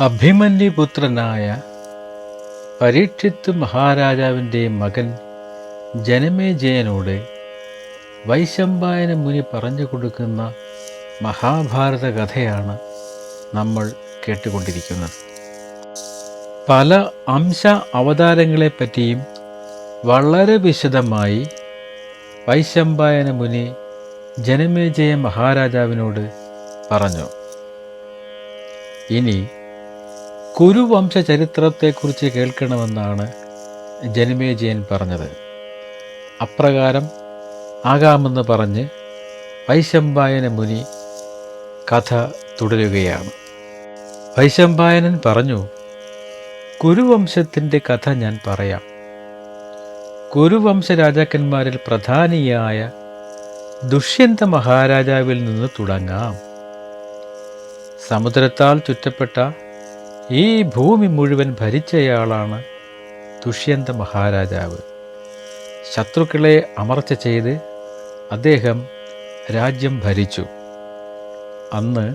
അഭിമന്യുപുത്രനായ പരീക്ഷിത്ത് മഹാരാജാവിൻ്റെ മകൻ ജനമേജയനോട് വൈശമ്പായന മുനി പറഞ്ഞു കൊടുക്കുന്ന മഹാഭാരത കഥയാണ് നമ്മൾ കേട്ടുകൊണ്ടിരിക്കുന്നത്. പല അംശ അവതാരങ്ങളെപ്പറ്റിയും വളരെ വിശദമായി വൈശമ്പായന മുനി ജനമേജയ മഹാരാജാവിനോട് പറഞ്ഞു. ഇനി കുരുവംശ ചരിത്രത്തെക്കുറിച്ച് കേൾക്കണമെന്നാണ് ജനമേജയൻ പറഞ്ഞത്. അപ്രകാരം ആകാമെന്ന് പറഞ്ഞ് വൈശമ്പായന മുനി കഥ തുടരുകയാണ്. വൈശമ്പായനൻ പറഞ്ഞു, കുരുവംശത്തിൻ്റെ കഥ ഞാൻ പറയാം. കുരുവംശ രാജാക്കന്മാരിൽ പ്രധാനിയായ ദുഷ്യന്ത മഹാരാജാവിൽ നിന്ന് തുടങ്ങാം. സമുദ്രത്താൽ ചുറ്റപ്പെട്ട ഈ ഭൂമി മുഴുവൻ ഭരിച്ചയാളാണ് ദുഷ്യന്ത മഹാരാജാവ്. ശത്രുക്കളെ അമർച്ച ചെയ്ത് അദ്ദേഹം രാജ്യം ഭരിച്ചു. അന്ന്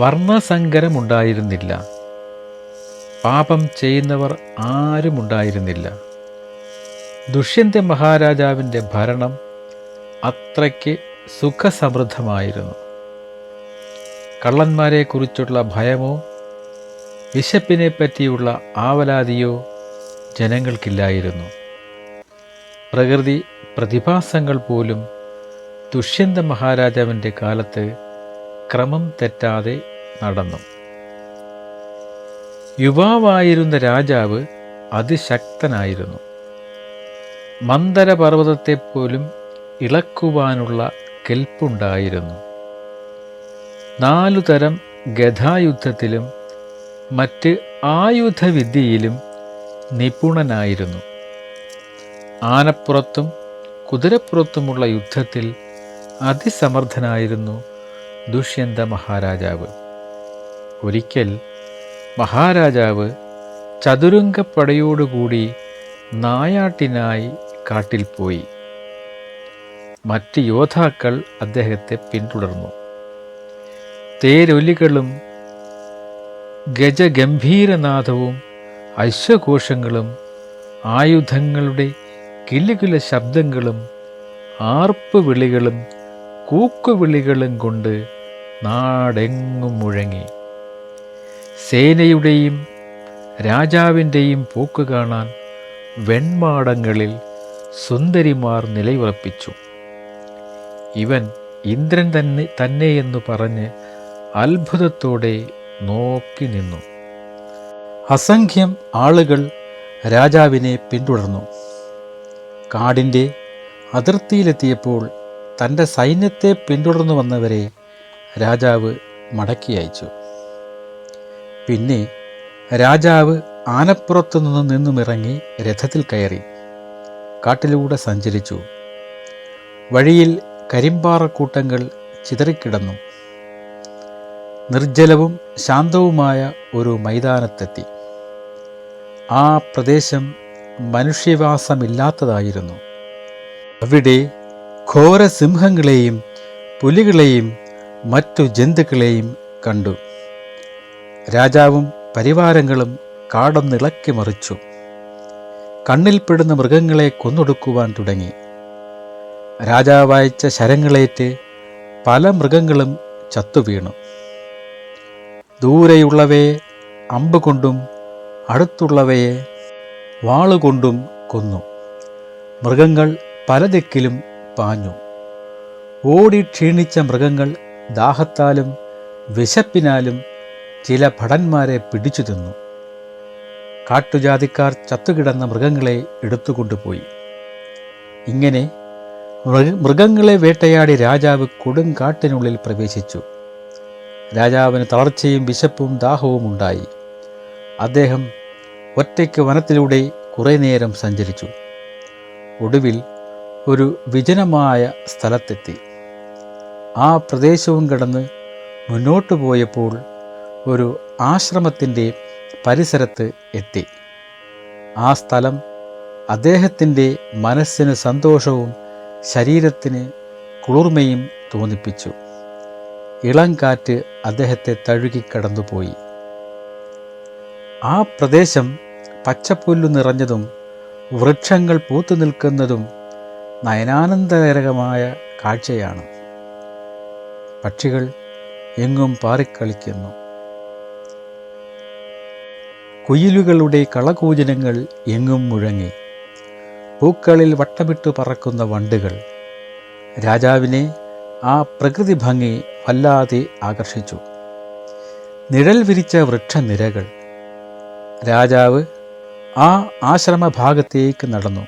വർണ്ണസങ്കരമുണ്ടായിരുന്നില്ല. പാപം ചെയ്യുന്നവർ ആരുമുണ്ടായിരുന്നില്ല. ദുഷ്യന്ത മഹാരാജാവിൻ്റെ ഭരണം അത്രയ്ക്ക് സുഖസമൃദ്ധമായിരുന്നു. കള്ളന്മാരെക്കുറിച്ചുള്ള ഭയമോ വിശപ്പിനെ പറ്റിയുള്ള ആവലാതിയോ ജനങ്ങൾക്കില്ലായിരുന്നു. പ്രകൃതി പ്രതിഭാസങ്ങൾ പോലും ദുഷ്യന്ത മഹാരാജാവിൻ്റെ കാലത്ത് ക്രമം തെറ്റാതെ നടന്നു. യുവാവായിരുന്ന രാജാവ് അതിശക്തനായിരുന്നു. മന്ദരപർവ്വതത്തെപ്പോലും ഇളക്കുവാനുള്ള കെൽപ്പുണ്ടായിരുന്നു. 4 തരം ഗദായുദ്ധത്തിലും മറ്റ് ആയുധവിദ്യയിലും നിപുണനായിരുന്നു. ആനപ്പുറത്തും കുതിരപ്പുറത്തുമുള്ള യുദ്ധത്തിൽ അതിസമർത്ഥനായിരുന്നു ദുഷ്യന്ത മഹാരാജാവ്. ഒരിക്കൽ മഹാരാജാവ് ചതുരംഗപ്പടയോടുകൂടി നായാട്ടിനായി കാട്ടിൽ പോയി. മറ്റ് യോദ്ധാക്കൾ അദ്ദേഹത്തെ പിന്തുടർന്നു. തേരൊലികളും ഗജഗംഭീരനാദവും അശ്വഘോഷങ്ങളും ആയുധങ്ങളുടെ കിലുകില ശബ്ദങ്ങളും ആർപ്പ് വിളികളും കൂക്കുവിളികളും കൊണ്ട് നാടെങ്ങും മുഴങ്ങി. സേനയുടെയും രാജാവിൻ്റെയും പോക്ക് കാണാൻ വെൺമാടങ്ങളിൽ സുന്ദരിമാർ നിലയുറപ്പിച്ചു. ഇവൻ ഇന്ദ്രൻ തന്നെയെന്നു പറഞ്ഞ് അത്ഭുതത്തോടെ നോക്കി നിന്നു. അസംഖ്യം ആളുകൾ രാജാവിനെ പിന്തുടർന്നു. കാടിൻ്റെ അതിർത്തിയിലെത്തിയപ്പോൾ തൻ്റെ സൈന്യത്തെ പിന്തുടർന്നു വന്നവരെ രാജാവ് മടക്കി അയച്ചു. പിന്നെ രാജാവ് ആനപ്പുറത്തു നിന്നുമിറങ്ങി രഥത്തിൽ കയറി കാട്ടിലൂടെ സഞ്ചരിച്ചു. വഴിയിൽ കരിമ്പാറക്കൂട്ടങ്ങൾ ചിതറിക്കിടന്നു. നിർജ്ജലവും ശാന്തവുമായ ഒരു മൈതാനത്തെത്തി. ആ പ്രദേശം മനുഷ്യവാസമില്ലാത്തതായിരുന്നു. അവിടെ ഘോരസിംഹങ്ങളെയും പുലികളെയും മറ്റു ജന്തുക്കളെയും കണ്ടു. രാജാവും പരിവാരങ്ങളും കാടൊന്നിളക്കി മറിച്ചു. കണ്ണിൽപ്പെടുന്ന മൃഗങ്ങളെ കൊന്നൊടുക്കുവാൻ തുടങ്ങി. രാജാവയച്ച ശരങ്ങളേറ്റ് പല മൃഗങ്ങളും ചത്തുവീണു. ദൂരെയുള്ളവയെ അമ്പുകൊണ്ടും അടുത്തുള്ളവയെ വാളുകൊണ്ടും കൊന്നു. മൃഗങ്ങൾ പല ദിക്കിലും പാഞ്ഞു. ഓടി ക്ഷീണിച്ച മൃഗങ്ങൾ ദാഹത്താലും വിശപ്പിനാലും ചില ഭടന്മാരെ പിടിച്ചു തിന്നു. കാട്ടുജാതിക്കാർ ചത്തുകിടന്ന മൃഗങ്ങളെ എടുത്തുകൊണ്ടുപോയി. ഇങ്ങനെ മൃഗങ്ങളെ വേട്ടയാടി രാജാവ് കൊടുങ്കാട്ടിനുള്ളിൽ പ്രവേശിച്ചു. രാജാവിന് തളർച്ചയും വിശപ്പും ദാഹവും ഉണ്ടായി. അദ്ദേഹം ഒറ്റയ്ക്ക് വനത്തിലൂടെ കുറേ നേരം സഞ്ചരിച്ചു. ഒടുവിൽ ഒരു വിജനമായ സ്ഥലത്തെത്തി. ആ പ്രദേശവും കടന്ന് മുന്നോട്ടു പോയപ്പോൾ ഒരു ആശ്രമത്തിൻ്റെ പരിസരത്ത് എത്തി. ആ സ്ഥലം അദ്ദേഹത്തിൻ്റെ മനസ്സിന് സന്തോഷവും ശരീരത്തിന് കുളിർമയും തോന്നിപ്പിച്ചു. ഇളം കാറ്റ് അദ്ദേഹത്തെ തഴുകി കടന്നുപോയി. ആ പ്രദേശം പച്ചപ്പുല്ലു നിറഞ്ഞതും വൃക്ഷങ്ങൾ പൂത്തു നിൽക്കുന്നതും നയനാനന്ദകരമായ കാഴ്ചയാണ്. പക്ഷികൾ എങ്ങും പാറിക്കളിക്കുന്നു. കുയിലുകളുടെ കളകൂജനങ്ങൾ എങ്ങും മുഴങ്ങി. പൂക്കളിൽ വട്ടമിട്ടു പറക്കുന്ന വണ്ടുകൾ. രാജാവിനെ ആ പ്രകൃതി ഭംഗി വല്ലാതെ ആകർഷിച്ചു. നിഴൽ വിരിച്ച വൃക്ഷനിരകൾ. രാജാവ് ആ ആശ്രമഭാഗത്തേക്ക് നടന്നു.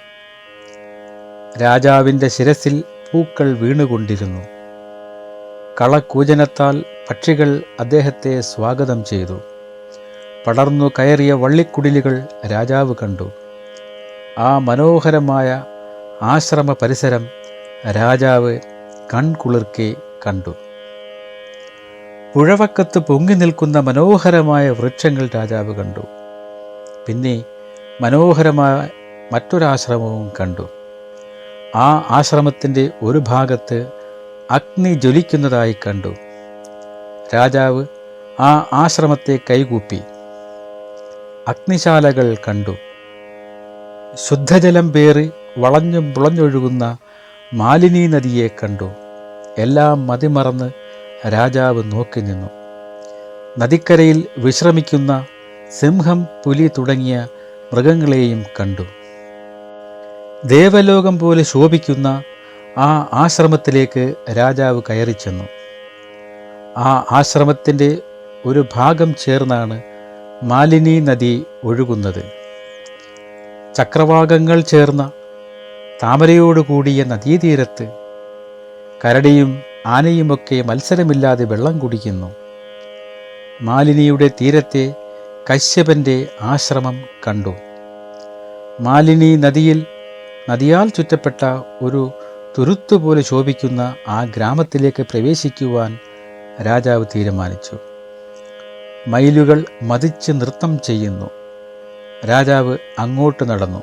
രാജാവിൻ്റെ ശിരസിൽ പൂക്കൾ വീണുകൊണ്ടിരുന്നു. കളകൂജനത്താൽ പക്ഷികൾ അദ്ദേഹത്തെ സ്വാഗതം ചെയ്തു. പടർന്നു കയറിയ വള്ളിക്കുടിലുകൾ രാജാവ് കണ്ടു. ആ മനോഹരമായ ആശ്രമ പരിസരം രാജാവ് കൺകുളിർക്കെ കണ്ടു. പുഴവക്കത്ത് പൊങ്ങി നിൽക്കുന്ന മനോഹരമായ വൃക്ഷങ്ങൾ രാജാവ് കണ്ടു. പിന്നെ മനോഹരമായ മറ്റൊരാശ്രമവും കണ്ടു. ആ ആശ്രമത്തിൻ്റെ ഒരു ഭാഗത്ത് അഗ്നി ജ്വലിക്കുന്നതായി കണ്ടു. രാജാവ് ആ ആശ്രമത്തെ കൈകൂപ്പി. അഗ്നിശാലകൾ കണ്ടു. ശുദ്ധജലം പേറി വളഞ്ഞും പുളഞ്ഞൊഴുകുന്ന മാലിനി നദിയെ കണ്ടു. എല്ലാം മതിമറന്ന് രാജാവ് നോക്കി നിന്നു. നദിക്കരയിൽ വിശ്രമിക്കുന്ന സിംഹം, പുലി തുടങ്ങിയ മൃഗങ്ങളെയും കണ്ടു. ദേവലോകം പോലെ ശോഭിക്കുന്ന ആ ആശ്രമത്തിലേക്ക് രാജാവ് കയറി ചെന്നു. ആ ആശ്രമത്തിൻ്റെ ഒരു ഭാഗം ചേർന്നാണ് മാലിനി നദി ഒഴുകുന്നത്. ചക്രവാകങ്ങൾ ചേർന്ന താമരയോടുകൂടിയ നദീതീരത്ത് കരടിയും ആനയുമൊക്കെ മത്സരമില്ലാതെ വെള്ളം കുടിക്കുന്നു. മാലിനിയുടെ തീരത്തെ കശ്യപൻ്റെ ആശ്രമം കണ്ടു. മാലിനി നദിയാൽ ചുറ്റപ്പെട്ട ഒരു തുരുത്തുപോലെ ശോഭിക്കുന്ന ആ ഗ്രാമത്തിലേക്ക് പ്രവേശിക്കുവാൻ രാജാവ് തീരുമാനിച്ചു. മയിലുകൾ മതിച്ച് നൃത്തം ചെയ്യുന്നു. രാജാവ് അങ്ങോട്ട് നടന്നു.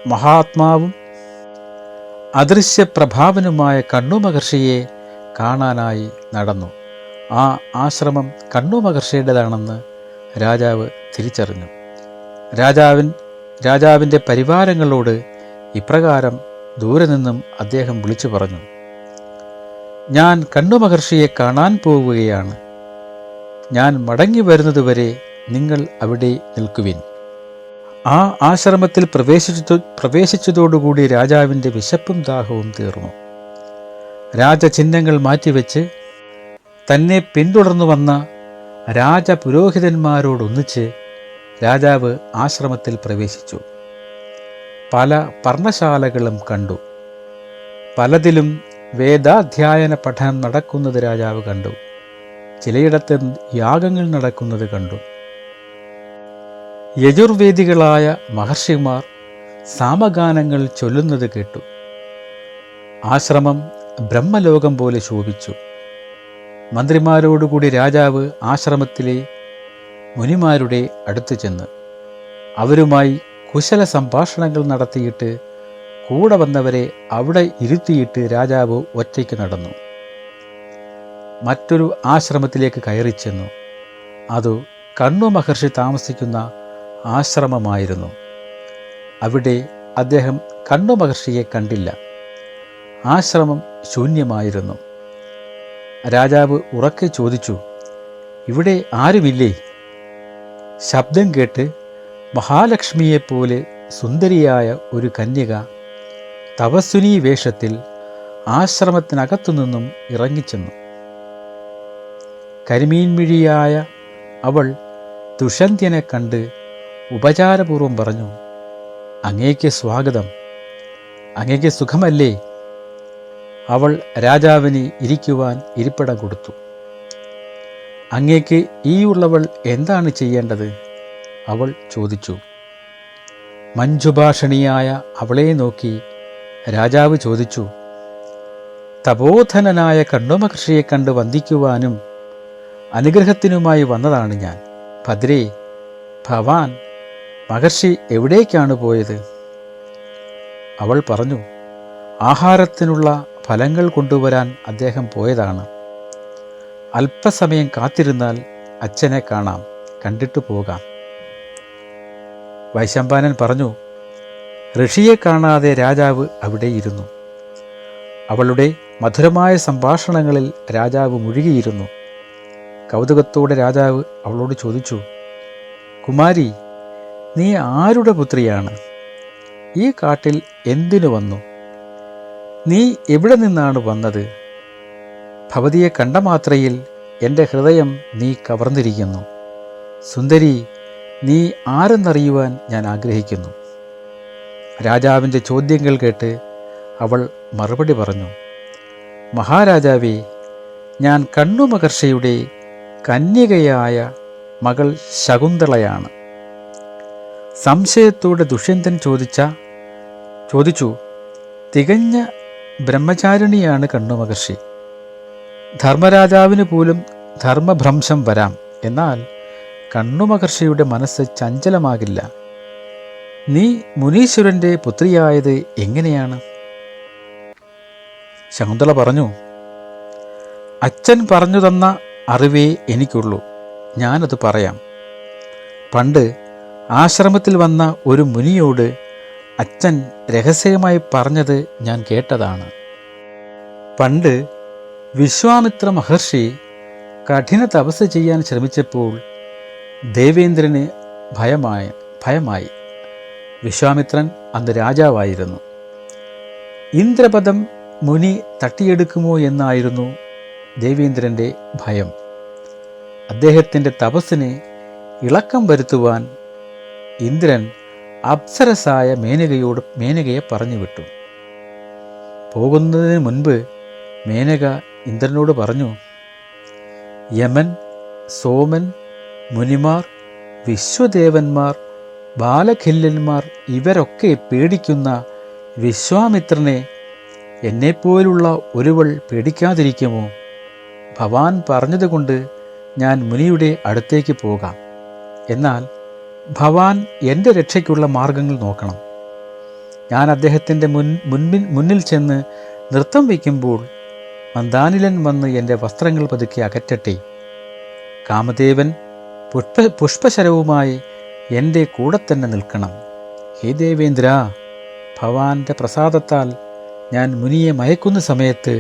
മഹാത്മാവും അദൃശ്യപ്രഭാവനുമായ കണ്ണുമഹർഷിയെ കാണാനായി നടന്നു. ആ ആശ്രമം കണ്ണുമഹർഷിയുടേതാണെന്ന് രാജാവ് തിരിച്ചറിഞ്ഞു. രാജാവിൻ്റെ പരിവാരങ്ങളോട് ഇപ്രകാരം ദൂരെ നിന്നും അദ്ദേഹം വിളിച്ചു പറഞ്ഞു: ഞാൻ കണ്ണുമഹർഷിയെ കാണാൻ പോവുകയാണ്. ഞാൻ മടങ്ങി വരുന്നതുവരെ നിങ്ങൾ അവിടെ നിൽക്കുവിൻ. ആ ആശ്രമത്തിൽ പ്രവേശിച്ചതോടുകൂടി രാജാവിൻ്റെ വിശപ്പും ദാഹവും തീർന്നു. രാജചിഹ്നങ്ങൾ മാറ്റിവെച്ച് തന്നെ പിന്തുടർന്നു വന്ന രാജപുരോഹിതന്മാരോടൊന്നിച്ച് രാജാവ് ആശ്രമത്തിൽ പ്രവേശിച്ചു. പല പർണശാലകളും കണ്ടു. പലതിലും വേദാധ്യായന പഠനം നടക്കുന്നത് രാജാവ് കണ്ടു. ചിലയിടത്ത് യാഗങ്ങൾ നടക്കുന്നത് കണ്ടു. യജുർവേദികളായ മഹർഷിമാർ സാമഗാനങ്ങൾ ചൊല്ലുന്നത് കേട്ടു. ആശ്രമം ബ്രഹ്മലോകം പോലെ ശോഭിച്ചു. മന്ത്രിമാരോടുകൂടി രാജാവ് ആശ്രമത്തിലെ മുനിമാരുടെ അടുത്ത് ചെന്ന് അവരുമായി കുശല സംഭാഷണങ്ങൾ നടത്തിയിട്ട് കൂടെ വന്നവരെ അവിടെ ഇരുത്തിയിട്ട് രാജാവ് ഒറ്റയ്ക്ക് നടന്നു. മറ്റൊരു ആശ്രമത്തിലേക്ക് കയറി ചെന്നു. അത് കണ്ണു മഹർഷി താമസിക്കുന്ന ആശ്രമമായിരുന്നു. അവിടെ അദ്ദേഹം കണ്ണു മഹർഷിയെ കണ്ടില്ല. ആശ്രമം ശൂന്യമായിരുന്നു. രാജാവ് ഉറക്കെ ചോദിച്ചു: ഇവിടെ ആരുമില്ലേ? ശബ്ദം കേട്ട് മഹാലക്ഷ്മിയെപ്പോലെ സുന്ദരിയായ ഒരു കന്യക തപസ്വിനി വേഷത്തിൽ ആശ്രമത്തിനകത്തുനിന്നും ഇറങ്ങിച്ചെന്നു. കരിമീൻമിഴിയായ അവൾ ദുഷ്യന്ത്യനെ കണ്ട് ഉപചാരപൂർവം പറഞ്ഞു: അങ്ങേക്ക് സ്വാഗതം. അങ്ങേക്ക് സുഖമല്ലേ? അവൾ രാജാവിന് ഇരിക്കുവാൻ ഇരിപ്പിടം കൊടുത്തു. അങ്ങേക്ക് ഈ ഉള്ളവൾ എന്താണ് ചെയ്യേണ്ടത്? അവൾ ചോദിച്ചു. മഞ്ജുഭാഷണിയായ അവളെ നോക്കി രാജാവ് ചോദിച്ചു: തപോധനനായ കണ്ണുമഹർഷിയെ കണ്ട് വന്ദിക്കുവാനും അനുഗ്രഹത്തിനുമായി വന്നതാണ് ഞാൻ. ഭദ്രേ, ഭവാൻ മഹർഷി എവിടേക്കാണ് പോയത്? അവൾ പറഞ്ഞു: ആഹാരത്തിനുള്ള ഫലങ്ങൾ കൊണ്ടുവരാൻ അദ്ദേഹം പോയതാണ്. അല്പസമയം കാത്തിരുന്നാൽ അച്ഛനെ കാണാം. കണ്ടിട്ട് പോകാം. വൈശമ്പായനൻ പറഞ്ഞു. ഋഷിയെ കാണാതെ രാജാവ് അവിടെ ഇരുന്നു. അവളുടെ മധുരമായ സംഭാഷണങ്ങളിൽ രാജാവ് മുഴുകിയിരുന്നു. കൗതുകത്തോടെ രാജാവ് അവളോട് ചോദിച്ചു, കുമാരി, നീ ആരുടെ പുത്രിയാണ്? ഈ കാട്ടിൽ എന്തിനു വന്നു? നീ എവിടെ നിന്നാണ് വന്നത്? ഭവതിയെ കണ്ട മാത്രയിൽ എൻ്റെ ഹൃദയം നീ കവർന്നിരിക്കുന്നു. സുന്ദരി, നീ ആരെന്നറിയുവാൻ ഞാൻ ആഗ്രഹിക്കുന്നു. രാജാവിൻ്റെ ചോദ്യങ്ങൾ കേട്ട് അവൾ മറുപടി പറഞ്ഞു, മഹാരാജാവേ, ഞാൻ കണ്ണുമഹർഷിയുടെ കന്യകയായ മകൾ ശകുന്തളയാണ്. സംശയത്തോടെ ദുഷ്യന്തൻ ചോദിച്ചു, തികഞ്ഞ ബ്രഹ്മചാരിണിയാണ് കണ്ണുമഹർഷി. ധർമ്മരാജാവിന് പോലും ധർമ്മഭ്രംശം വരാം, എന്നാൽ കണ്ണുമഹർഷിയുടെ മനസ്സ് ചഞ്ചലമാകില്ല. നീ മുനീശ്വരൻ്റെ പുത്രിയായത് എങ്ങനെയാണ്? ശകുന്തള പറഞ്ഞു, അച്ഛൻ പറഞ്ഞു തന്ന അറിവേ എനിക്കുള്ളൂ, ഞാനത് പറയാം. പണ്ട് ആശ്രമത്തിൽ വന്ന ഒരു മുനിയോട് അച്ഛൻ രഹസ്യമായി പറഞ്ഞത് ഞാൻ കേട്ടതാണ്. പണ്ട് വിശ്വാമിത്ര മഹർഷി കഠിന തപസ് ചെയ്യാൻ ശ്രമിച്ചപ്പോൾ ദേവേന്ദ്രന് ഭയമായി. വിശ്വാമിത്രൻ അന്ന് രാജാവായിരുന്നു. ഇന്ദ്രപദം മുനി തട്ടിയെടുക്കുമോ എന്നായിരുന്നു ദേവേന്ദ്രൻ്റെ ഭയം. അദ്ദേഹത്തിൻ്റെ തപസ്സിന് ഇളക്കം വരുത്തുവാൻ ഇന്ദ്രൻ അപ്സരസായ മേനകയെ പറഞ്ഞു വിട്ടു. പോകുന്നതിന് മുൻപ് മേനക ഇന്ദ്രനോട് പറഞ്ഞു, യമൻ, സോമൻ, മുനിമാർ, വിശ്വദേവന്മാർ, ബാലഖില്യന്മാർ ഇവരൊക്കെ പേടിക്കുന്ന വിശ്വാമിത്രനെ എന്നെപ്പോലുള്ള ഒരുവൾ പേടിക്കാതിരിക്കുമോ? ഭവാൻ പറഞ്ഞതുകൊണ്ട് ഞാൻ മുനിയുടെ അടുത്തേക്ക് പോകാം. എന്നാൽ ഭവാൻ എൻ്റെ രക്ഷയ്ക്കുള്ള മാർഗങ്ങൾ നോക്കണം. ഞാൻ അദ്ദേഹത്തിൻ്റെ മുന്നിൽ ചെന്ന് നൃത്തം വയ്ക്കുമ്പോൾ മന്ദാനിലൻ വന്ന് എൻ്റെ വസ്ത്രങ്ങൾ പതുക്കെ അകറ്റട്ടെ. കാമദേവൻ പുഷ്പശരവുമായി എൻ്റെ കൂടെ തന്നെ നിൽക്കണം. ഹേ ദേവേന്ദ്ര, ഭവാന്റെ പ്രസാദത്താൽ ഞാൻ മുനിയെ മയക്കുന്ന സമയത്ത്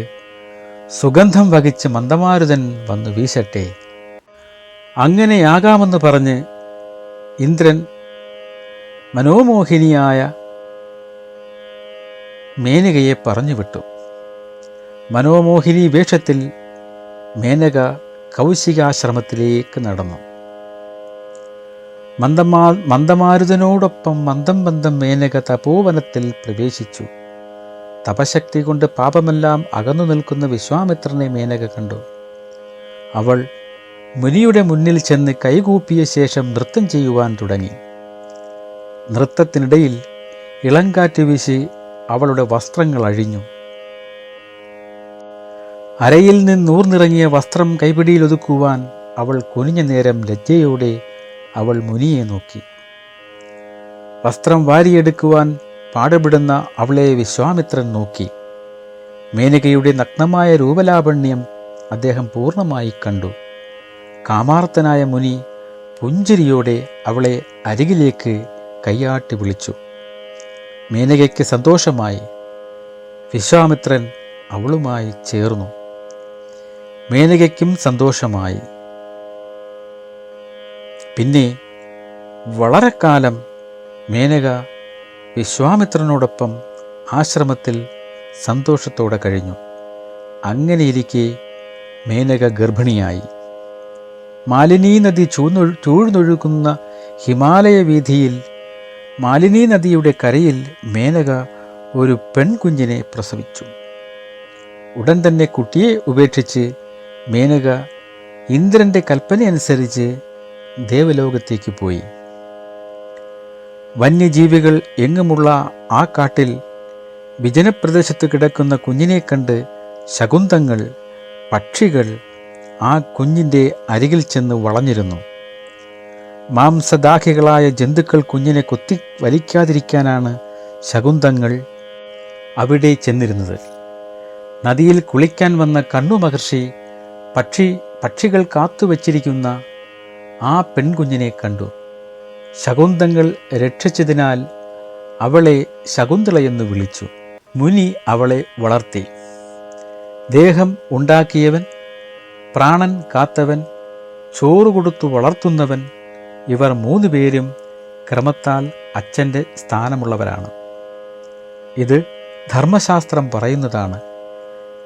സുഗന്ധം വഹിച്ച് മന്ദമാരുതൻ വന്നു വീശട്ടെ. അങ്ങനെയാകാമെന്ന് പറഞ്ഞ് ഇന്ദ്രൻ മനോമോഹിനിയായ മേനകയെ പറഞ്ഞുവിട്ടു. മനോമോഹിനി വേഷത്തിൽ മേനക കൗശികാശ്രമത്തിലേക്ക് നടന്നു. മന്ദമാരുതനോടൊപ്പം മന്ദം മേനക തപോവനത്തിൽ പ്രവേശിച്ചു. തപശക്തി കൊണ്ട് പാപമെല്ലാം അകന്നു നിൽക്കുന്ന വിശ്വാമിത്രനെ മേനക കണ്ടു. അവൾ മുനിയുടെ മുന്നിൽ ചെന്ന് കൈകൂപ്പിയ ശേഷം നൃത്തം ചെയ്യുവാൻ തുടങ്ങി. നൃത്തത്തിനിടയിൽ ഇളങ്കാറ്റ് വീശി അവളുടെ വസ്ത്രങ്ങൾ അഴിഞ്ഞു. അരയിൽ നിന്നൂർന്നിറങ്ങിയ വസ്ത്രം കൈപിടിയിലൊതുക്കുവാൻ അവൾ കുനിഞ്ഞ നേരം ലജ്ജയോടെ അവൾ മുനിയെ നോക്കി. വസ്ത്രം വാരിയെടുക്കുവാൻ പാടുപെടുന്ന അവളെ വിശ്വാമിത്രൻ നോക്കി. മേനകയുടെ നഗ്നമായ രൂപലാവണ്യം അദ്ദേഹം പൂർണ്ണമായി കണ്ടു. കാമാർത്തനായ മുനി പുഞ്ചിരിയോടെ അവളെ അരികിലേക്ക് കൈയാട്ടി വിളിച്ചു. മേനകയ്ക്ക് സന്തോഷമായി. വിശ്വാമിത്രൻ അവളുമായി ചേർന്നു. മേനകയ്ക്കും സന്തോഷമായി. പിന്നെ വളരെ കാലം മേനക വിശ്വാമിത്രനോടൊപ്പം ആശ്രമത്തിൽ സന്തോഷത്തോടെ കഴിഞ്ഞു. അങ്ങനെയിരിക്കെ മേനക ഗർഭിണിയായി. മാലിനീ നദി ചൂഴ്ന്നൊഴുകുന്ന ഹിമാലയ വീഥിയിൽ മാലിനീ നദിയുടെ കരയിൽ മേനക ഒരു പെൺകുഞ്ഞിനെ പ്രസവിച്ചു. ഉടൻ തന്നെ കുട്ടിയെ ഉപേക്ഷിച്ച് മേനക ഇന്ദ്രൻ്റെ കൽപ്പനയനുസരിച്ച് ദേവലോകത്തേക്ക് പോയി. വന്യജീവികൾ എങ്ങുമുള്ള ആ കാട്ടിൽ വിജനപ്രദേശത്ത് കിടക്കുന്ന കുഞ്ഞിനെ കണ്ട് ശകുന്തങ്ങൾ, പക്ഷികൾ ആ കുഞ്ഞിൻ്റെ അരികിൽ ചെന്ന് വളഞ്ഞിരുന്നു. മാംസദാഹികളായ ജന്തുക്കൾ കുഞ്ഞിനെ കൊത്തി വലിക്കാതിരിക്കാനാണ് ശകുന്തങ്ങൾ അവിടെ ചെന്നിരുന്നത്. നദിയിൽ കുളിക്കാൻ വന്ന കണ്ണുമഹർഷി പക്ഷികൾ കാത്തുവച്ചിരിക്കുന്ന ആ പെൺകുഞ്ഞിനെ കണ്ടു. ശകുന്തങ്ങൾ രക്ഷിച്ചതിനാൽ അവളെ ശകുന്തളയെന്ന് വിളിച്ചു. മുനി അവളെ വളർത്തി. ദേഹം ഉണ്ടാക്കിയവൻ, പ്രാണൻ കാത്തവൻ, ചോറ് കൊടുത്തു വളർത്തുന്നവൻ, ഇവർ 3 പേരും ക്രമത്താൽ അച്ഛൻ്റെ സ്ഥാനമുള്ളവരാണ്. ഇത് ധർമ്മശാസ്ത്രം പറയുന്നതാണ്.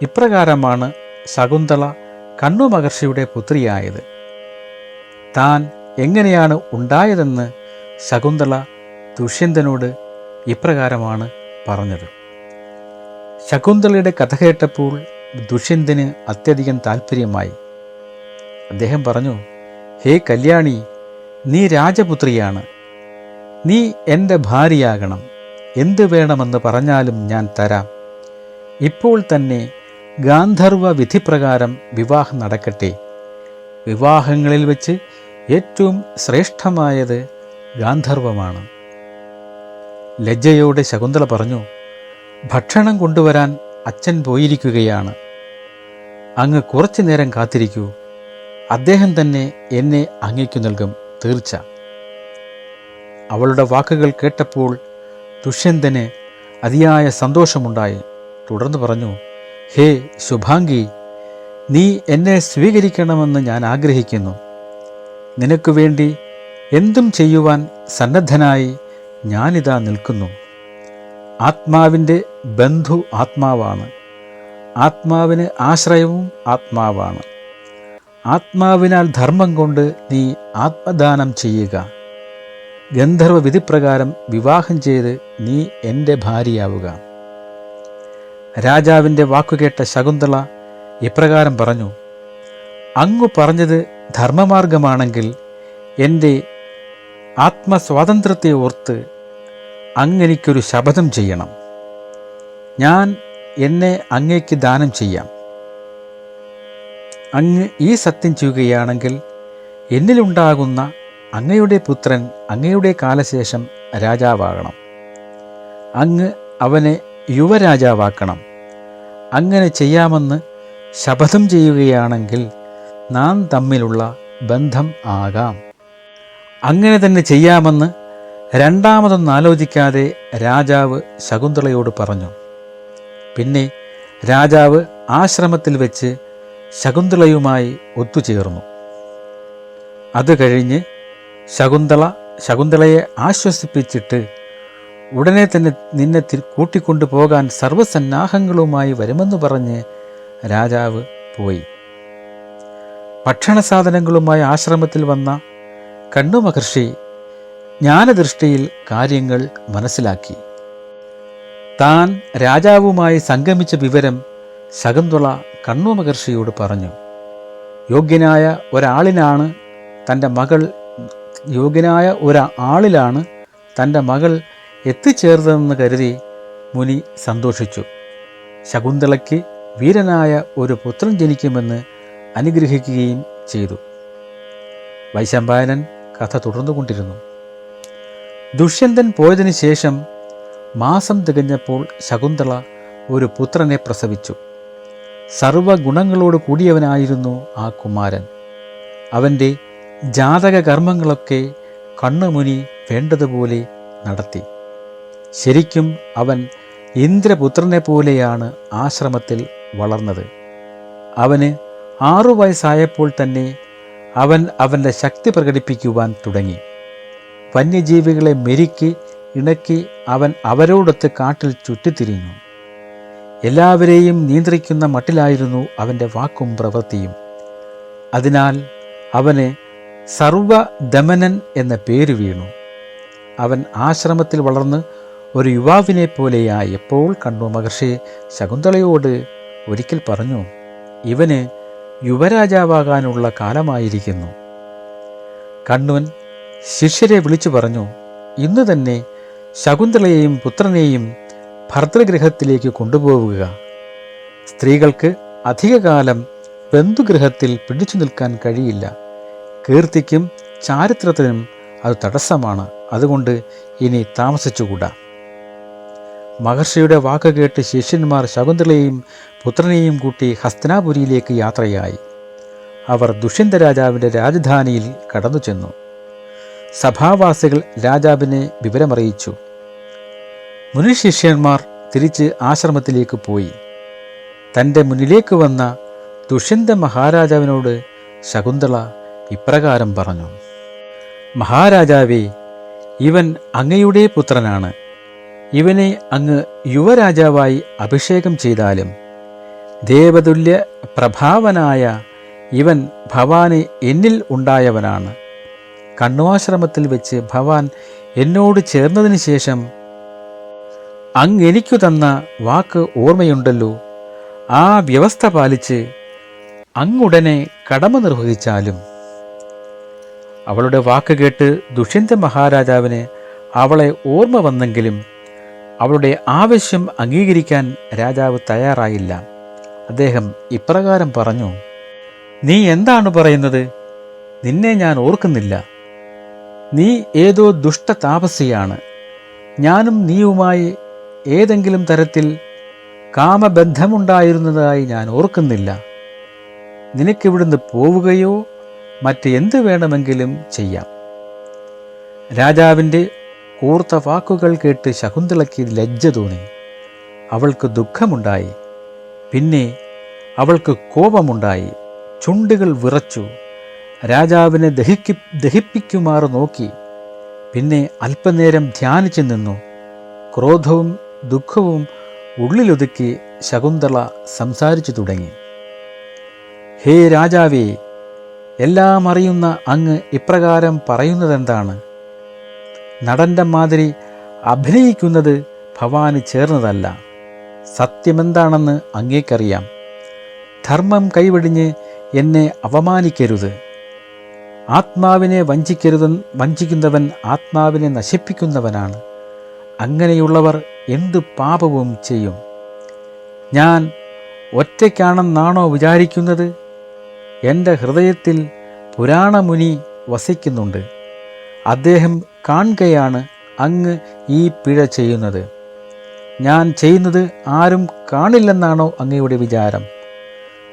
ഇപ്രകാരമാണ് ശകുന്തള കണ്വ മഹർഷിയുടെ പുത്രിയായത്. താൻ എങ്ങനെയാണ് ഉണ്ടായതെന്ന് ശകുന്തള ദുഷ്യന്തനോട് ഇപ്രകാരമാണ് പറഞ്ഞത്. ശകുന്തളയുടെ കഥ കേട്ടപ്പോൾ ദുഷ്യന്തന് അത്യധികം താല്പര്യമായി. അദ്ദേഹം പറഞ്ഞു, ഹേ കല്യാണി, നീ രാജപുത്രിയാണ്. നീ എൻ്റെ ഭാര്യയാകണം. എന്ത് വേണമെന്ന് പറഞ്ഞാലും ഞാൻ തരാം. ഇപ്പോൾ തന്നെ ഗാന്ധർവ വിധിപ്രകാരം വിവാഹം നടക്കട്ടെ. വിവാഹങ്ങളിൽ വെച്ച് ഏറ്റവും ശ്രേഷ്ഠമായത് ഗാന്ധർവമാണ്. ലജ്ജയോടെ ശകുന്തള പറഞ്ഞു, ഭക്ഷണം കൊണ്ടുവരാൻ അച്ഛൻ പോയിരിക്കുകയാണ്. അങ്ങ് കുറച്ചു നേരം കാത്തിരിക്കൂ. അദ്ദേഹം തന്നെ എന്നെ അങ്ങേക്കു നൽകും, തീർച്ച. അവളുടെ വാക്കുകൾ കേട്ടപ്പോൾ ദുഷ്യന്തന് അതിയായ സന്തോഷമുണ്ടായി. തുടർന്ന് പറഞ്ഞു, ഹേ ശുഭാംഗി, നീ എന്നെ സ്വീകരിക്കണമെന്ന് ഞാൻ ആഗ്രഹിക്കുന്നു. നിനക്കു വേണ്ടി എന്തും ചെയ്യുവാൻ സന്നദ്ധനായി ഞാനിതാ നിൽക്കുന്നു. ആത്മാവിൻ്റെ ബന്ധു ആത്മാവാണ്. ആത്മാവിന് ആശ്രയവും ആത്മാവാണ്. ആത്മാവിനാൽ ധർമ്മം കൊണ്ട് നീ ആത്മദാനം ചെയ്യുക. ഗന്ധർവ വിധിപ്രകാരം വിവാഹം ചെയ്ത് നീ എൻ്റെ ഭാര്യയാവുക. രാജാവിൻ്റെ വാക്കുകേട്ട ശകുന്തള ഇപ്രകാരം പറഞ്ഞു, അങ്ങു പറഞ്ഞത് ധർമ്മമാർഗമാണെങ്കിൽ എൻ്റെ ആത്മസ്വാതന്ത്ര്യത്തെ ഓർത്ത് അങ്ങെനിക്കൊരു ശപഥം ചെയ്യണം. ഞാൻ എന്നെ അങ്ങേക്ക് ദാനം ചെയ്യാം. അങ്ങ് ഈ സത്യം ചെയ്യുകയാണെങ്കിൽ എന്നിലുണ്ടാകുന്ന അങ്ങയുടെ പുത്രൻ അങ്ങയുടെ കാലശേഷം രാജാവാകണം. അങ്ങ് അവനെ യുവരാജാവാക്കണം. അങ്ങനെ ചെയ്യാമെന്ന് ശപഥം ചെയ്യുകയാണെങ്കിൽ നാം തമ്മിലുള്ള ബന്ധം ആകാം. അങ്ങനെ തന്നെ ചെയ്യാമെന്ന് രണ്ടാമതൊന്നും ആലോചിക്കാതെ രാജാവ് ശകുന്തളയോട് പറഞ്ഞു. പിന്നെ രാജാവ് ആശ്രമത്തിൽ വെച്ച് ശകുന്തളയുമായി ഒത്തുചേർന്നു. അത് കഴിഞ്ഞ് ശകുന്തളയെ ആശ്വസിപ്പിച്ചിട്ട് ഉടനെ തന്നെ നിന്നെ കൂട്ടിക്കൊണ്ടു പോകാൻ സർവ്വസന്നാഹങ്ങളുമായി വരുമെന്ന് പറഞ്ഞ് രാജാവ് പോയി. ഭക്ഷണസാധനങ്ങളുമായി ആശ്രമത്തിൽ വന്ന കണ്വ മഹർഷി ജ്ഞാനദൃഷ്ടിയിൽ കാര്യങ്ങൾ മനസ്സിലാക്കി. താൻ രാജാവുമായി സംഗമിച്ച വിവരം ശകുന്തള കണ്വ മഹർഷിയോട് പറഞ്ഞു. യോഗ്യനായ ഒരാളിലാണ് തൻ്റെ മകൾ എത്തിച്ചേർന്നതെന്ന് കരുതി മുനി സന്തോഷിച്ചു. ശകുന്തളയ്ക്ക് വീരനായ ഒരു പുത്രൻ ജനിക്കുമെന്ന് അനുഗ്രഹിക്കുകയും ചെയ്തു. വൈശമ്പായനൻ കഥ തുടർന്നുകൊണ്ടിരുന്നു. ദുഷ്യന്തൻ പോയതിനു ശേഷം മാസം തികഞ്ഞപ്പോൾ ശകുന്തള ഒരു പുത്രനെ പ്രസവിച്ചു. സർവഗുണങ്ങളോട് കൂടിയവനായിരുന്നു ആ കുമാരൻ. അവൻ്റെ ജാതക കർമ്മങ്ങളൊക്കെ കണ്ണുമുനി വേണ്ടതുപോലെ നടത്തി. ശരിക്കും അവൻ ഇന്ദ്രപുത്രനെ പോലെയാണ് ആശ്രമത്തിൽ വളർന്നത്. അവന് 6 വയസ്സായപ്പോൾ തന്നെ അവൻ അവൻ്റെ ശക്തി പ്രകടിപ്പിക്കുവാൻ തുടങ്ങി. വന്യജീവികളെ മെരുക്കി ഇണക്കി അവൻ അവരോടൊത്ത് കാട്ടിൽ ചുറ്റിത്തിരിഞ്ഞു. എല്ലാവരെയും നിയന്ത്രിക്കുന്ന മട്ടിലായിരുന്നു അവൻ്റെ വാക്കും പ്രവൃത്തിയും. അതിനാൽ അവന് സർവദമനൻ എന്ന പേര് വീണു. അവൻ ആശ്രമത്തിൽ വളർന്ന് ഒരു യുവാവിനെ പോലെയായി. എപ്പോൾ കണ്വ മഹർഷി ശകുന്തളയോട് ഒരിക്കൽ പറഞ്ഞു, ഇവന് യുവരാജാവാകാനുള്ള കാലമായിരിക്കുന്നു. കണ്വൻ ശിഷ്യരെ വിളിച്ചു പറഞ്ഞു, ഇന്ന് തന്നെ ശകുന്തളയെയും പുത്രനെയും ഭർതൃഗൃഹത്തിലേക്ക് കൊണ്ടുപോവുക. സ്ത്രീകൾക്ക് അധികകാലം ബന്ധുഗൃഹത്തിൽ പിടിച്ചു നിൽക്കാൻ കഴിയില്ല. കീർത്തിക്കും ചാരിത്രത്തിനും അത് തടസ്സമാണ്. അതുകൊണ്ട് ഇനി താമസിച്ചുകൂടാ. മഹർഷിയുടെ വാക്ക് കേട്ട് ശിഷ്യന്മാർ ശകുന്തളയെയും പുത്രനെയും കൂട്ടി ഹസ്തിനാപുരിയിലേക്ക് യാത്രയായി. അവർ ദുഷ്യന്ത രാജാവിൻ്റെ രാജധാനിയിൽ കടന്നു ചെന്നു. സഭാവാസികൾ രാജാവിനെ വിവരമറിയിച്ചു. മുനിശിഷ്യന്മാർ തിരിച്ച് ആശ്രമത്തിലേക്ക് പോയി. തൻ്റെ മുന്നിലേക്ക് വന്ന ദുഷ്യന്ത മഹാരാജാവിനോട് ശകുന്തള ഇപ്രകാരം പറഞ്ഞു: മഹാരാജാവേ, ഇവൻ അങ്ങയുടെ പുത്രനാണ്. ഇവനെ അങ്ങ് യുവരാജാവായി അഭിഷേകം ചെയ്താലും ദേവതുല്യ പ്രഭാവനായ ഇവൻ ഭവാന് എന്നിൽ ഉണ്ടായവനാണ്. കണ്വാശ്രമത്തിൽ വെച്ച് ഭവാൻ എന്നോട് ചേർന്നതിന് ശേഷം അങ്ങെനിക്കു തന്ന വാക്ക് ഓർമ്മയുണ്ടല്ലോ. ആ വ്യവസ്ഥ പാലിച്ച് അങ്ങുടനെ കടമ നിർവഹിച്ചാലും. അവളുടെ വാക്ക് കേട്ട് ദുഷ്യന്ത മഹാരാജാവിന് അവളെ ഓർമ്മ വന്നെങ്കിലും അവളുടെ ആവശ്യം അംഗീകരിക്കാൻ രാജാവ് തയ്യാറായില്ല. അദ്ദേഹം ഇപ്രകാരം പറഞ്ഞു: നീ എന്താണ് പറയുന്നത്? നിന്നെ ഞാൻ ഓർക്കുന്നില്ല. നീ ഏതോ ദുഷ്ട താപസിയാണ്. ഞാനും നീയുമായി ഏതെങ്കിലും തരത്തിൽ കാമബന്ധമുണ്ടായിരുന്നതായി ഞാൻ ഓർക്കുന്നില്ല. നിനക്കിവിടുന്ന് പോവുകയോ മറ്റെന്ത് വേണമെങ്കിലും ചെയ്യാം. രാജാവിൻ്റെ കൂർത്ത വാക്കുകൾ കേട്ട് ശകുന്തളയ്ക്ക് ലജ്ജ തോന്നി. അവൾക്ക് ദുഃഖമുണ്ടായി. പിന്നെ അവൾക്ക് കോപമുണ്ടായി. ചുണ്ടുകൾ വിറച്ചു. രാജാവിനെ ദഹിപ്പിക്കുമാറ് നോക്കി. പിന്നെ അല്പനേരം ധ്യാനിച്ചു നിന്നു. ക്രോധവും ദുഃഖവും ഉള്ളിലൊതുക്കി ശകുന്തള സംസാരിച്ചു തുടങ്ങി. ഹേ രാജാവേ, എല്ലാം അറിയുന്ന അങ്ങ് ഇപ്രകാരം പറയുന്നതെന്താണ്? നടൻ്റെ മാതിരി അഭിനയിക്കുന്നത് ഭവാന് ചേർന്നതല്ല. സത്യമെന്താണെന്ന് അങ്ങേക്കറിയാം. ധർമ്മം കൈവെടിഞ്ഞ് എന്നെ അപമാനിക്കരുത്. ആത്മാവിനെ വഞ്ചിക്കുന്നവൻ ആത്മാവിനെ നശിപ്പിക്കുന്നവനാണ്. അങ്ങനെയുള്ളവർ എന്തു പാപവും ചെയ്യും. ഞാൻ ഒറ്റയ്ക്കാണെന്നാണോ വിചാരിക്കുന്നത്? എൻ്റെ ഹൃദയത്തിൽ പുരാണമുനി വസിക്കുന്നുണ്ട്. അദ്ദേഹം കാണുകയാണ് അങ്ങ് ഈ പിഴ ചെയ്യുന്നത്. ഞാൻ ചെയ്യുന്നത് ആരും കാണില്ലെന്നാണോ അങ്ങയുടെ വിചാരം?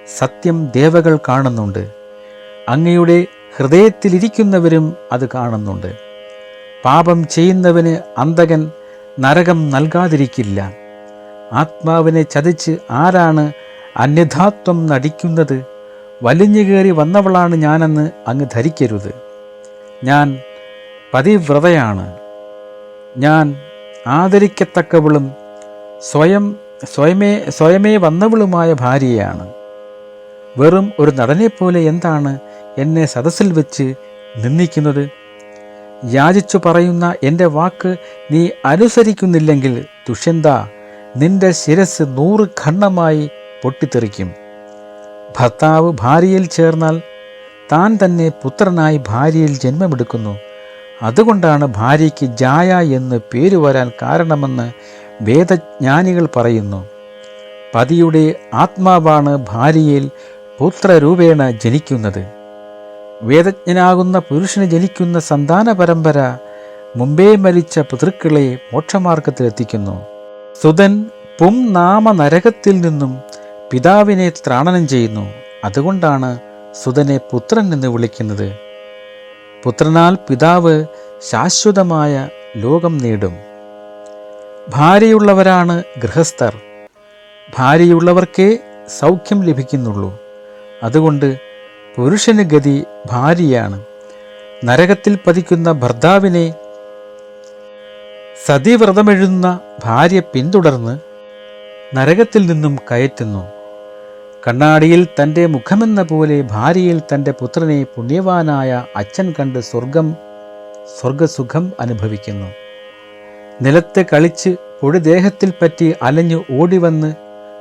സത്യം ദേവകൾ കാണുന്നുണ്ട്. അങ്ങയുടെ ഹൃദയത്തിലിരിക്കുന്നവരും അത് കാണുന്നുണ്ട്. പാപം ചെയ്യുന്നവന് അന്തകൻ നരകം നൽകാതിരിക്കില്ല. ആത്മാവിനെ ചതിച്ച് ആരാണ് അന്യഥാത്വം നടിക്കുന്നത്? വലിഞ്ഞുകയറി വന്നവളാണ് ഞാനെന്ന് അങ്ങ് ധരിക്കരുത്. ഞാൻ പതിവ്രതയാണ്. ഞാൻ ആദരിക്കത്തക്കവളും സ്വയമേ വന്നവളുമായ ഭാര്യയാണ്. വെറും ഒരു നടനെപ്പോലെ എന്താണ് എന്നെ സദസ്സിൽ വെച്ച് നിന്ദിക്കുന്നത്? യാചിച്ചു പറയുന്ന എൻ്റെ വാക്ക് നീ അനുസരിക്കുന്നില്ലെങ്കിൽ ദുഷ്യന്ത, നിന്റെ ശിരസ് 100 ഖണ്ഡമായി പൊട്ടിത്തെറിക്കും. ഭർത്താവ് ഭാര്യയിൽ ചേർന്നാൽ താൻ തന്നെ പുത്രനായി ഭാര്യയിൽ ജന്മമെടുക്കുന്നു. അതുകൊണ്ടാണ് ഭാര്യയ്ക്ക് ജായ എന്ന് പേര് വരാൻ കാരണമെന്ന് വേദജ്ഞാനികൾ പറയുന്നു. പതിയുടെ ആത്മാവാണ് ഭാര്യയിൽ പുത്രരൂപേണ ജനിക്കുന്നത്. വേദജ്ഞനാകുന്ന പുരുഷന് ജനിക്കുന്ന സന്താന പരമ്പര മുമ്പേ മരിച്ച പിതൃക്കളെ മോക്ഷമാർഗത്തിലെത്തിക്കുന്നു. സുതൻ പുംനാമ നരകത്തിൽ നിന്നും പിതാവിനെ ത്രാണനം ചെയ്യുന്നു. അതുകൊണ്ടാണ് സുതനെ പുത്രൻ എന്ന് വിളിക്കുന്നത്. പുത്രനാൽ പിതാവ് ശാശ്വതമായ ലോകം നേടും. ഭാര്യയുള്ളവരാണ് ഗൃഹസ്ഥർ. ഭാര്യയുള്ളവർക്കേ സൗഖ്യം ലഭിക്കുന്നുള്ളൂ. അതുകൊണ്ട് പുരുഷന് ഗതി ഭാര്യയാണ്. നരകത്തിൽ പതിക്കുന്ന ഭർത്താവിനെ സതിവ്രതമെഴുതുന്ന ഭാര്യ പിന്തുടർന്ന് നരകത്തിൽ നിന്നും കയറ്റുന്നു. കണ്ണാടിയിൽ തൻ്റെ മുഖമെന്ന പോലെ ഭാര്യയിൽ തൻ്റെ പുത്രനെ പുണ്യവാനായ അച്ഛൻ കണ്ട് സ്വർഗസുഖം അനുഭവിക്കുന്നു. നിലത്ത് കളിച്ച് പൊടിദേഹത്തിൽ പറ്റി അലഞ്ഞു ഓടിവന്ന്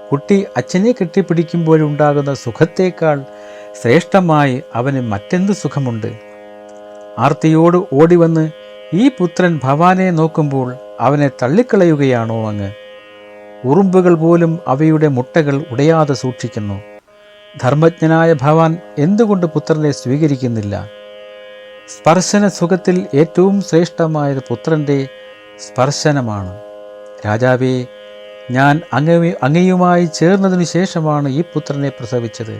കുട്ടി അച്ഛനെ കെട്ടിപ്പിടിക്കുമ്പോഴുണ്ടാകുന്ന സുഖത്തേക്കാൾ ശ്രേഷ്ഠമായി അവന് മറ്റെന്ത് സുഖമുണ്ട്? ആർത്തിയോട് ഓടിവന്ന് ഈ പുത്രൻ ഭവാനെ നോക്കുമ്പോൾ അവനെ തള്ളിക്കളയുകയാണോ അങ്ങ്? ഉറുമ്പുകൾ പോലും അവയുടെ മുട്ടകൾ ഉടയാതെ സൂക്ഷിക്കുന്നു. ധർമ്മജ്ഞനായ ഭവാൻ എന്തുകൊണ്ട് പുത്രനെ സ്വീകരിക്കുന്നില്ല? സ്പർശന സുഖത്തിൽ ഏറ്റവും ശ്രേഷ്ഠമായത് പുത്രൻ്റെ സ്പർശനമാണ്. രാജാവേ, ഞാൻ അങ്ങയുമായി ചേർന്നതിനു ശേഷമാണ് ഈ പുത്രനെ പ്രസവിച്ചത്.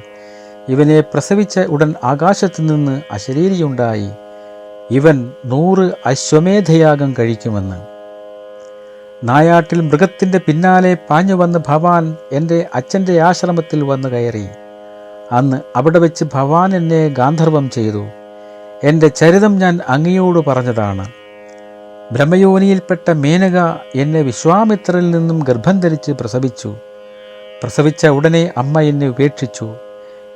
ഇവനെ പ്രസവിച്ച ഉടൻ ആകാശത്തു നിന്ന് അശരീരിയുണ്ടായി. ഇവൻ 100 അശ്വമേധയാഗം കഴിക്കുമെന്ന്. നായാട്ടിൽ മൃഗത്തിൻ്റെ പിന്നാലെ പാഞ്ഞുവന്ന് ഭവാൻ എൻ്റെ അച്ഛൻ്റെ ആശ്രമത്തിൽ വന്നു കയറി. അന്ന് അവിടെ വെച്ച് ഭവാൻ എന്നെ ഗാന്ധർവം ചെയ്തു. എൻ്റെ ചരിതം ഞാൻ അങ്ങയോട് പറഞ്ഞതാണ്. ബ്രഹ്മയോനിയിൽപ്പെട്ട മേനക എന്നെ വിശ്വാമിത്രരിൽ നിന്നും ഗർഭം ധരിച്ച് പ്രസവിച്ചു. പ്രസവിച്ച ഉടനെ അമ്മ എന്നെ ഉപേക്ഷിച്ചു.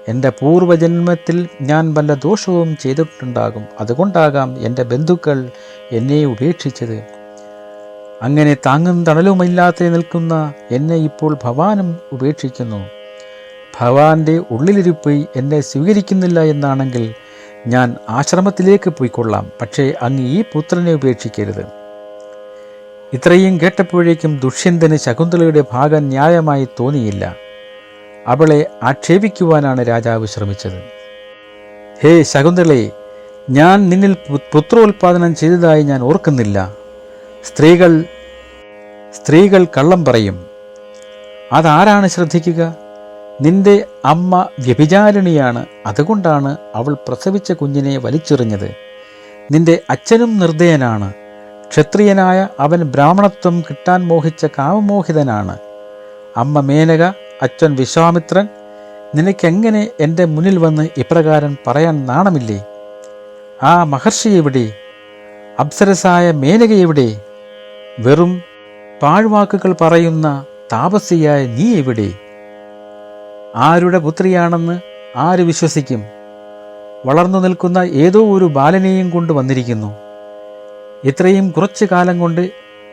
എൻ്റെ പൂർവജന്മത്തിൽ ഞാൻ വല്ല ദോഷവും ചെയ്തിട്ടുണ്ടാകും. അതുകൊണ്ടാകാം എൻ്റെ ബന്ധുക്കൾ എന്നെ ഉപേക്ഷിച്ചത്. അങ്ങനെ താങ്ങും തണലുമില്ലാതെ നിൽക്കുന്ന എന്നെ ഇപ്പോൾ ഭവാനും ഉപേക്ഷിക്കുന്നു. ഭവാന്റെ ഉള്ളിലിരിപ്പ് എന്നെ സ്വീകരിക്കുന്നില്ല എന്നാണെങ്കിൽ ഞാൻ ആശ്രമത്തിലേക്ക് പോയിക്കൊള്ളാം. പക്ഷേ അങ്ങ് ഈ പുത്രനെ ഉപേക്ഷിക്കരുത്. ഇത്രയും കേട്ടപ്പോഴേക്കും ദുഷ്യന്തന് ശകുന്തളയുടെ ഭാഗം ന്യായമായി തോന്നിയില്ല. അവളെ ആക്ഷേപിക്കുവാനാണ് രാജാവ് ശ്രമിച്ചത്. ഹേ ശകുന്തളേ, ഞാൻ നിന്നിൽ പുത്രോത്പാദനം ചെയ്തതായി ഞാൻ ഓർക്കുന്നില്ല. സ്ത്രീകൾ കള്ളം പറയും. അതാരാണ് ശ്രദ്ധിക്കുക? നിന്റെ അമ്മ വ്യഭിചാരിണിയാണ്. അതുകൊണ്ടാണ് അവൾ പ്രസവിച്ച കുഞ്ഞിനെ വലിച്ചെറിഞ്ഞത്. നിന്റെ അച്ഛനും നിർദ്ദയനാണ്. ക്ഷത്രിയനായ അവൻ ബ്രാഹ്മണത്വം കിട്ടാൻ മോഹിച്ച കാമമോഹിതനാണ്. അമ്മ മേനക, അച്ഛൻ വിശ്വാമിത്രൻ. നിനക്കെങ്ങനെ എൻ്റെ മുന്നിൽ വന്ന് ഇപ്രകാരം പറയാൻ നാണമില്ലേ? ആ മഹർഷി എവിടെ? അപ്സരസായ മേനക എവിടെ? വെറും പാഴ്വാക്കുകൾ പറയുന്ന താപസിയായ നീ എവിടെ? ആരുടെ പുത്രിയാണെന്ന് ആര് വിശ്വസിക്കും? വളർന്നു നിൽക്കുന്ന ഏതോ ഒരു ബാലനെയും കൊണ്ട് വന്നിരിക്കുന്നു. ഇത്രയും കുറച്ചു കാലം കൊണ്ട്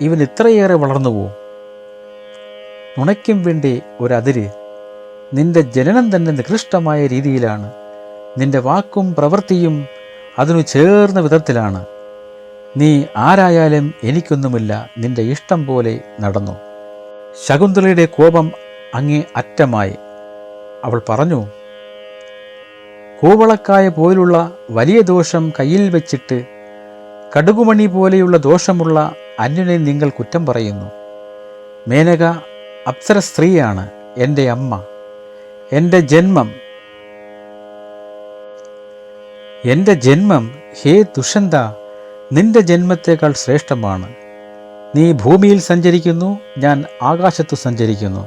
ഇവൻ ഇത്രയേറെ വളർന്നുവോ? നുണയ്ക്കും വേണ്ടി ഒരതിര്. നിന്റെ ജനനം തന്നെ നികൃഷ്ടമായ രീതിയിലാണ്. നിന്റെ വാക്കും പ്രവൃത്തിയും അതിനു ചേർന്ന വിധത്തിലാണ്. നീ ആരായാലും എനിക്കൊന്നുമില്ല. നിന്റെ ഇഷ്ടം പോലെ നടന്നു. ശകുന്തളയുടെ കോപം അങ്ങേ അറ്റമായി. അവൾ പറഞ്ഞു, കൂവളക്കായ പോലുള്ള വലിയ ദോഷം കയ്യിൽ വെച്ചിട്ട് കടുകുമണി പോലെയുള്ള ദോഷമുള്ള അന്യനെ നിങ്ങൾ കുറ്റം പറയുന്നു. മേനക അപ്സര സ്ത്രീയാണ്. എൻ്റെ അമ്മ, എൻ്റെ ജന്മം ഹേ ദുഷ്യന്ത, നിന്റെ ജന്മത്തേക്കാൾ ശ്രേഷ്ഠമാണ്. നീ ഭൂമിയിൽ സഞ്ചരിക്കുന്നു, ഞാൻ ആകാശത്തു സഞ്ചരിക്കുന്നു.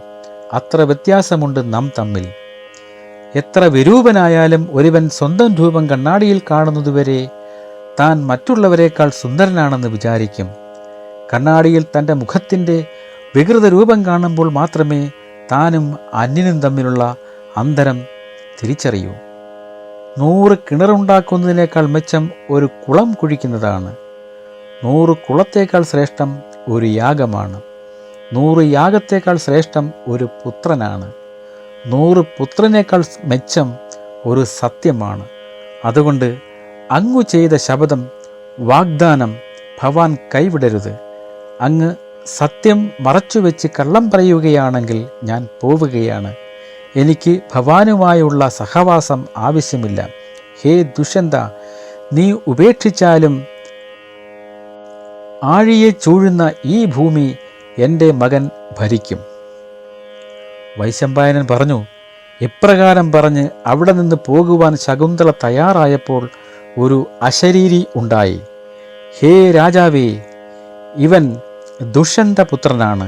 അത്ര വ്യത്യാസമുണ്ട് നാം തമ്മിൽ. എത്ര വിരൂപനായാലും ഒരുവൻ സ്വന്തം രൂപം കണ്ണാടിയിൽ കാണുന്നതുവരെ താൻ മറ്റുള്ളവരെക്കാൾ സുന്ദരനാണെന്ന് വിചാരിക്കും. കണ്ണാടിയിൽ തൻ്റെ മുഖത്തിൻ്റെ വികൃത രൂപം കാണുമ്പോൾ മാത്രമേ താനും അന്യനും തമ്മിലുള്ള അന്തരം തിരിച്ചറിയൂ. 100 കിണറുണ്ടാക്കുന്നതിനേക്കാൾ മെച്ചം ഒരു കുളം കുഴിക്കുന്നതാണ്. 100 കുളത്തേക്കാൾ ശ്രേഷ്ഠം ഒരു യാഗമാണ്. 100 യാഗത്തേക്കാൾ ശ്രേഷ്ഠം ഒരു പുത്രനാണ്. 100 പുത്രനേക്കാൾ മെച്ചം ഒരു സത്യമാണ്. അതുകൊണ്ട് അങ്ങു ചെയ്ത ശപഥം, വാഗ്ദാനം ഭവാൻ കൈവിടരുത്. അങ്ങ് സത്യം മറച്ചുവെച്ച് കള്ളം പറയുകയാണെങ്കിൽ ഞാൻ പോവുകയാണ്. എനിക്ക് ഭവാനുമായുള്ള സഹവാസം ആവശ്യമില്ല. ഹേ ദുഷ്യന്ത, നീ ഉപേക്ഷിച്ചാലും ആഴിയെ ചൂഴുന്ന ഈ ഭൂമി എൻ്റെ മകൻ ഭരിക്കും. വൈശമ്പായനൻ പറഞ്ഞു. ഇപ്രകാരം പറഞ്ഞ് അവിടെ നിന്ന് പോകുവാൻ ശകുന്തള തയ്യാറായപ്പോൾ ഒരു അശരീരി ഉണ്ടായി. ഹേ രാജാവേ, ഇവൻ ദുഷ്യന്തപുത്രനാണ്.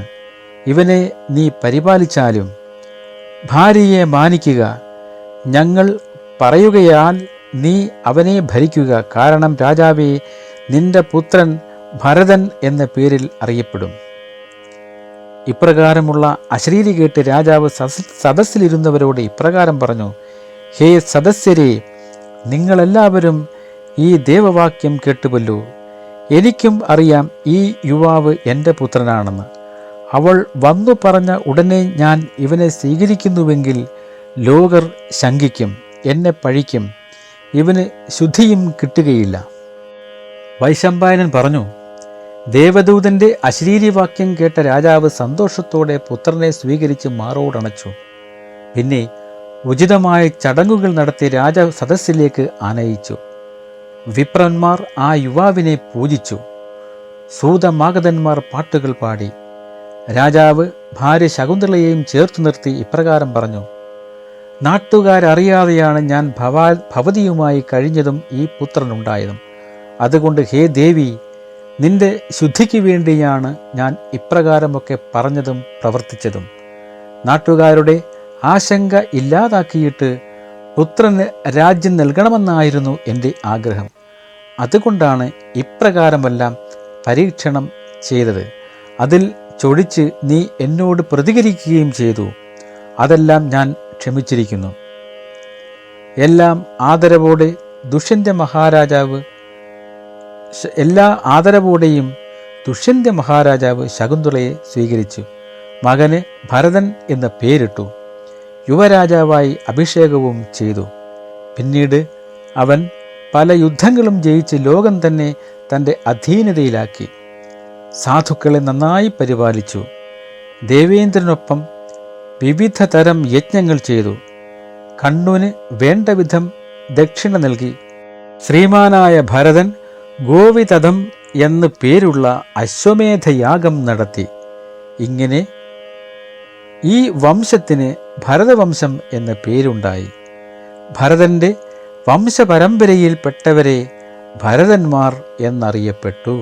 ഇവനെ നീ പരിപാലിച്ചാലും ഭാര്യയെ മാനിക്കുക. ഞങ്ങൾ പറയുകയാൽ നീ അവനെ ഭരിക്കുക. കാരണം രാജാവേ, നിന്റെ പുത്രൻ ഭരതൻ എന്ന പേരിൽ അറിയപ്പെടും. ഇപ്രകാരമുള്ള അശരീരി കേട്ട് രാജാവ് സദസ്സിലിരുന്നവരോട് ഇപ്രകാരം പറഞ്ഞു. ഹേ സദസ്യരെ, നിങ്ങളെല്ലാവരും ഈ ദേവവാക്യം കേട്ടുവല്ലോ. എനിക്കും അറിയാം ഈ യുവാവ് എൻ്റെ പുത്രനാണെന്ന്. അവൾ വന്നു പറഞ്ഞ ഉടനെ ഞാൻ ഇവനെ സ്വീകരിക്കുന്നുവെങ്കിൽ ലോകർ ശങ്കിക്കും, എന്നെ പഴിക്കും. ഇവന് ശുദ്ധിയും കിട്ടുകയില്ല. വൈശമ്പായനൻ പറഞ്ഞു. ദേവദൂതൻ്റെ അശരീരിവാക്യം കേട്ട രാജാവ് സന്തോഷത്തോടെ പുത്രനെ സ്വീകരിച്ച് മാറോടണച്ചു. പിന്നെ ഉചിതമായ ചടങ്ങുകൾ നടത്തി രാജ സദസ്സിലേക്ക് ആനയിച്ചു. വിപ്രന്മാർ ആ യുവാവിനെ പൂജിച്ചു. സൂതമാഗതന്മാർ പാട്ടുകൾ പാടി. രാജാവ് ഭാര്യ ശകുന്തളയെയും ചേർത്തു നിർത്തി ഇപ്രകാരം പറഞ്ഞു. നാട്ടുകാരറിയാതെയാണ് ഞാൻ ഭവതിയുമായി കഴിഞ്ഞതും ഈ പുത്രനുണ്ടായതും. അതുകൊണ്ട് ഹേ ദേവി, നിന്റെ ശുദ്ധിക്ക് വേണ്ടിയാണ് ഞാൻ ഇപ്രകാരമൊക്കെ പറഞ്ഞതും പ്രവർത്തിച്ചതും. നാട്ടുകാരുടെ ആശങ്ക ഇല്ലാതാക്കിയിട്ട് പുത്രന് രാജ്യം നൽകണമെന്നായിരുന്നു എൻ്റെ ആഗ്രഹം. അതുകൊണ്ടാണ് ഇപ്രകാരമെല്ലാം പരീക്ഷണം ചെയ്തത്. അതിൽ ചൊടിച്ച് നീ എന്നോട് പ്രതികരിക്കുകയും ചെയ്തു. അതെല്ലാം ഞാൻ ക്ഷമിച്ചിരിക്കുന്നു. എല്ലാ ആദരവോടെയും ദുഷ്യന്ത മഹാരാജാവ് ശകുന്തളയെ സ്വീകരിച്ചു. മകന് ഭരതൻ എന്ന് പേരിട്ടു. യുവരാജാവായി അഭിഷേകവും ചെയ്തു. പിന്നീട് അവൻ പല യുദ്ധങ്ങളും ജയിച്ച് ലോകം തന്നെ തൻ്റെ അധീനതയിലാക്കി. സാധുക്കളെ നന്നായി പരിപാലിച്ചു. ദേവേന്ദ്രനൊപ്പം വിവിധ തരം യജ്ഞങ്ങൾ ചെയ്തു. കണ്ണുന് വേണ്ട വിധം ദക്ഷിണ നൽകി. ശ്രീമാനായ ഭരതൻ ഗോവിതധം എന്ന് പേരുള്ള അശ്വമേധയാഗം നടത്തി. ഇങ്ങനെ ഈ വംശത്തിന് ഭരതവംശം എന്ന പേരുണ്ടായി. ഭരതൻ്റെ വംശപരമ്പരയിൽപ്പെട്ടവരെ ഭരതന്മാർ എന്നറിയപ്പെട്ടു.